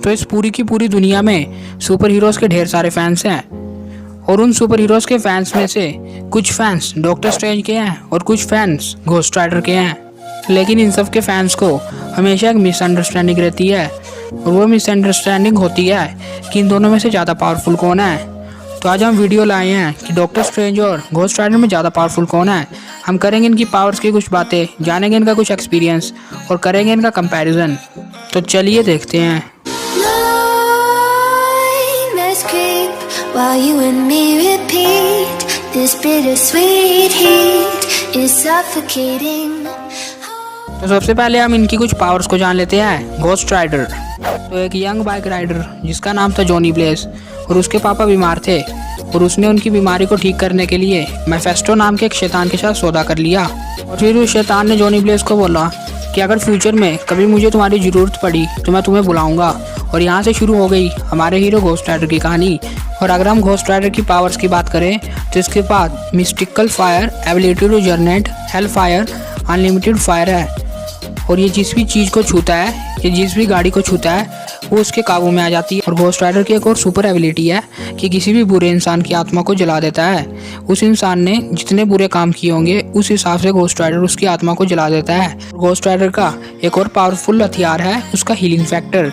तो इस पूरी की पूरी दुनिया में सुपर हीरोज़ के ढेर सारे फैंस हैं और उन सुपर हीरोज़ के फैंस में से कुछ फैंस डॉक्टर स्ट्रेंज के हैं और कुछ फैंस घोस्ट राइडर के हैं। लेकिन इन सब के फैंस को हमेशा एक मिसअंडरस्टैंडिंग रहती है और वो मिसअंडरस्टैंडिंग होती है कि इन दोनों में से ज़्यादा पावरफुल कौन है। तो आज हम वीडियो लाए हैं कि डॉक्टर स्ट्रेंज और घोस्ट राइडर में ज़्यादा पावरफुल कौन है। हम करेंगे इनकी पावर्स की कुछ बातें, जानेंगे इनका कुछ एक्सपीरियंस और करेंगे इनका कंपैरिजन। तो चलिए देखते हैं। While you and me repeat, this bittersweet heat is suffocating. तो सबसे पहले हम इनकी कुछ पावर्स को जान लेते हैं। घोस्ट राइडर तो एक यंग बाइक राइडर जिसका नाम था जॉनी ब्लेज और उसके पापा बीमार थे और उसने उनकी बीमारी को ठीक करने के लिए मैफेस्टो नाम के एक शैतान के साथ सौदा कर लिया। और फिर उस शैतान ने जॉनी ब्लेज को बोला कि अगर फ्यूचर में कभी मुझे तुम्हारी ज़रूरत पड़ी तो मैं तुम्हें बुलाऊंगा। और यहाँ से शुरू हो गई हमारे हीरो घोस्ट राइडर की कहानी। और अगर हम घोस्ट राइडर की पावर्स की बात करें तो इसके पास mystical fire, ability to generate hell fire, unlimited fire है। और ये जिस भी चीज़ को छूता है, ये जिस भी गाड़ी को छूता है वो उसके काबू में आ जाती है। और घोस्ट राइडर की एक और सुपर एबिलिटी है कि किसी भी बुरे इंसान की आत्मा को जला देता है। उस इंसान ने जितने बुरे काम किए होंगे उस हिसाब से घोस्ट राइडर उसकी आत्मा को जला देता है। घोस्ट राइडर का एक और पावरफुल हथियार है उसका हीलिंग फैक्टर।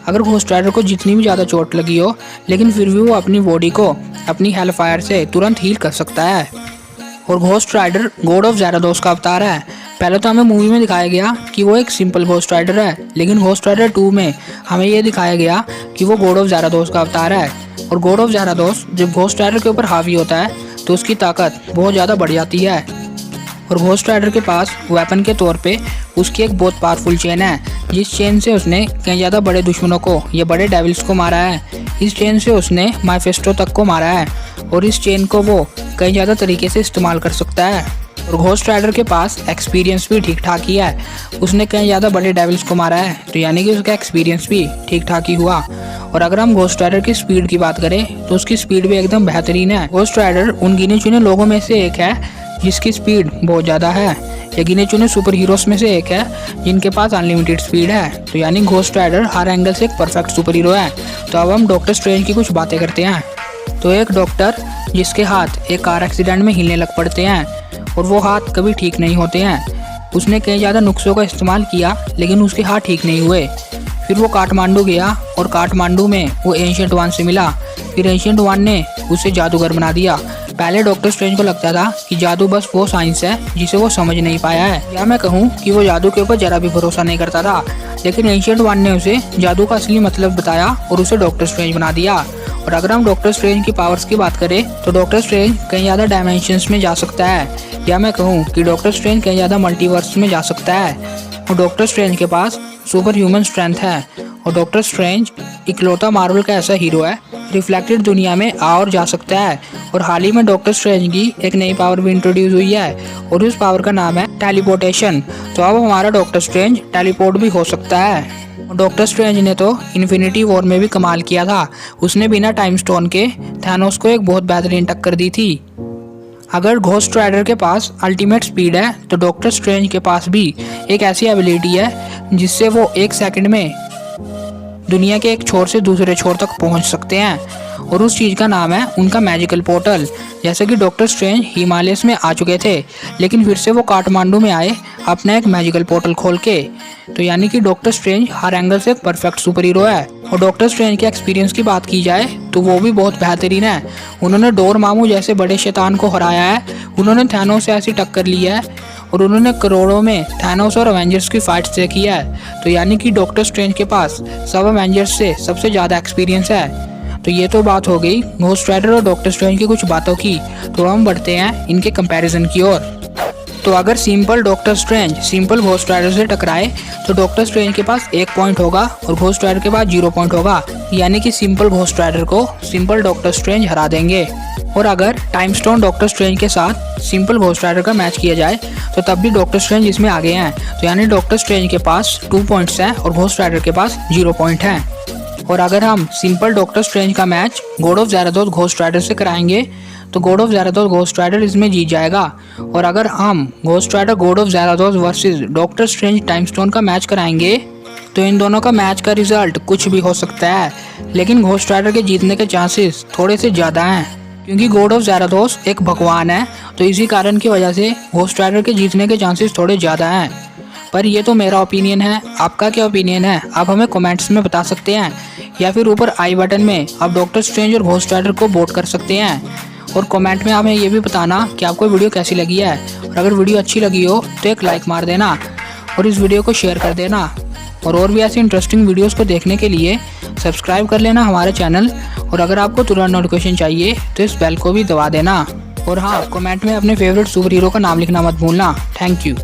अगर घोस्ट राइडर को जितनी भी ज़्यादा चोट लगी हो लेकिन फिर भी वो अपनी बॉडी को अपनी हेल फायर से तुरंत हील कर सकता है। और घोस्ट राइडर गॉड ऑफ ज़ाराथोस का अवतार है। पहले तो हमें मूवी में दिखाया गया कि वो एक सिंपल घोस्ट राइडर है, लेकिन घोस्ट राइडर 2 में हमें ये दिखाया गया कि वो गॉड ऑफ ज़ाराथोस का अवतार है। और गॉड ऑफ ज़ाराथोस जब घोस्ट राइडर के ऊपर हावी होता है तो उसकी ताकत बहुत ज़्यादा बढ़ जाती है। और घोस्ट राइडर के पास वेपन के तौर पे उसकी एक बहुत पावरफुल चेन है, जिस चेन से उसने कई ज़्यादा बड़े दुश्मनों को या बड़े डेविल्स को मारा है। इस चेन से उसने मैफेस्टो तक को मारा है और इस चेन को वो कई ज़्यादा तरीके से इस्तेमाल कर सकता है। और घोस्ट राइडर के पास एक्सपीरियंस भी ठीक ठाक ही है। उसने कई ज़्यादा बड़े डेविल्स को मारा है तो यानी कि उसका एक्सपीरियंस भी ठीक ठाक ही हुआ। और अगर हम घोस्ट राइडर की स्पीड की बात करें तो उसकी स्पीड भी एकदम बेहतरीन है। घोस्ट राइडर उन गिने चुने लोगों में से एक है जिसकी स्पीड बहुत ज़्यादा है। ये गिने चुने सुपर हीरोज़ में से एक है जिनके पास अनलिमिटेड स्पीड है। तो यानी घोस्ट राइडर हर एंगल से एक परफेक्ट सुपर हीरो है। तो अब हम डॉक्टर स्ट्रेंज की कुछ बातें करते हैं। तो एक डॉक्टर जिसके हाथ एक कार एक्सीडेंट में हिलने लग पड़ते हैं और वो हाथ कभी ठीक नहीं होते हैं। उसने कई ज़्यादा नुस्खों का इस्तेमाल किया लेकिन उसके हाथ ठीक नहीं हुए। फिर वो काठमांडू गया और काठमांडू में वो एंशिएंट वन से मिला। फिर एंशिएंट वन ने उसे जादूगर बना दिया। पहले डॉक्टर स्ट्रेंज को लगता था कि जादू बस वो साइंस है जिसे वो समझ नहीं पाया है, या मैं कहूँ कि वो जादू के ऊपर जरा भी भरोसा नहीं करता था। लेकिन एंशिएंट वन ने उसे जादू का असली मतलब बताया और उसे डॉक्टर स्ट्रेंज बना दिया। और अगर हम डॉक्टर स्ट्रेंज की पावर्स की बात करें तो डॉक्टर स्ट्रेंज कई ज़्यादा डायमेंशंस में जा सकता है, या मैं कहूँ कि डॉक्टर स्ट्रेंज कई ज़्यादा मल्टीवर्स में जा सकता है। और डॉक्टर स्ट्रेंज के पास सुपर ह्यूमन स्ट्रेंथ है। और डॉक्टर स्ट्रेंज इकलौता मार्वल का ऐसा हीरो है रिफ्लेक्टेड दुनिया में आ और जा सकता है। और हाल ही में डॉक्टर स्ट्रेंज की एक नई पावर भी इंट्रोड्यूस हुई है और उस पावर का नाम है टेलीपोर्टेशन। तो अब हमारा डॉक्टर स्ट्रेंज टेलीपोर्ट भी हो सकता है। डॉक्टर स्ट्रेंज ने तो इन्फिनिटी वॉर में भी कमाल किया था। उसने बिना टाइम स्टोन के थैनोस को एक बहुत बेहतरीन टक्कर दी थी। अगर घोस्ट राइडर के पास अल्टीमेट स्पीड है तो डॉक्टर स्ट्रेंज के पास भी एक ऐसी एबिलिटी है जिससे वो 1 सेकंड में दुनिया के एक छोर से दूसरे छोर तक पहुंच सकते हैं। और उस चीज़ का नाम है उनका मैजिकल पोर्टल। जैसे कि डॉक्टर स्ट्रेंज हिमालयस में आ चुके थे लेकिन फिर से वो काठमांडू में आए अपना एक मैजिकल पोर्टल खोल के। तो यानी कि डॉक्टर स्ट्रेंज हर एंगल से एक परफेक्ट सुपर हीरो है। और डॉक्टर स्ट्रेंज के एक्सपीरियंस की बात की जाए तो वो भी बहुत बेहतरीन है। उन्होंने डोरमामू जैसे बड़े शैतान को हराया है, उन्होंने थैनोस से ऐसी टक्कर ली है और उन्होंने करोड़ों में थैनोस और अवेंजर्स की फाइट तय की है। तो यानी कि डॉक्टर स्ट्रेंज के पास सब अवेंजर्स से सबसे ज़्यादा एक्सपीरियंस है। तो ये तो बात हो गई घोस्ट राइडर और डॉक्टर स्ट्रेंज की कुछ बातों की। तो हम बढ़ते हैं इनके कंपैरिजन की ओर। तो अगर simple doctor strange simple ghost rider से टकराए तो डॉक्टर स्ट्रेंज के पास 1 पॉइंट होगा और घोस्ट राइडर के पास 0 पॉइंट होगा। यानी कि सिंपल घोस्ट राइडर को सिंपल डॉक्टर स्ट्रेंज हरा देंगे। और अगर टाइम स्टोन डॉक्टर स्ट्रेंज के साथ सिंपल घोस्ट राइडर का मैच किया जाए तो तब भी डॉक्टर स्ट्रेंज इसमें आगे हैं। तो यानी डॉक्टर स्ट्रेंज के पास 2 पॉइंट्स हैं और घोस्ट राइडर के पास 0 पॉइंट हैं। और अगर हम सिंपल डॉक्टर स्ट्रेंज का match God of Zarathos Ghost rider से कराएंगे तो God of Zarathos Ghost Rider इसमें जीत जाएगा। और अगर हम Ghost Rider God of Zarathos versus Doctor Strange time stone का मैच कराएंगे तो इन दोनों का मैच का रिजल्ट कुछ भी हो सकता है, लेकिन घोस्ट राइडर के जीतने के चांसेस थोड़े से ज़्यादा हैं, क्योंकि गॉड ऑफ ज़ाराथोस एक भगवान है। तो इसी कारण की वजह से घोस्ट राइडर के जीतने के चांसेस थोड़े ज़्यादा हैं। पर ये तो मेरा ओपिनियन है, आपका क्या ओपिनियन है आप हमें कमेंट्स में बता सकते हैं, या फिर ऊपर आई बटन में आप डॉक्टर स्ट्रेंज और घोस्ट राइडर को वोट कर सकते हैं। और कमेंट में हमें ये भी बताना कि आपको वीडियो कैसी लगी है, और अगर वीडियो अच्छी लगी हो तो एक लाइक मार देना और इस वीडियो को शेयर कर देना। और भी ऐसी इंटरेस्टिंग वीडियोस को देखने के लिए सब्सक्राइब कर लेना हमारे चैनल, और अगर आपको तुरंत नोटिफिकेशन चाहिए तो इस बेल को भी दबा देना। और हाँ, कमेंट में अपने फेवरेट सुपर हीरो का नाम लिखना मत भूलना। Thank you.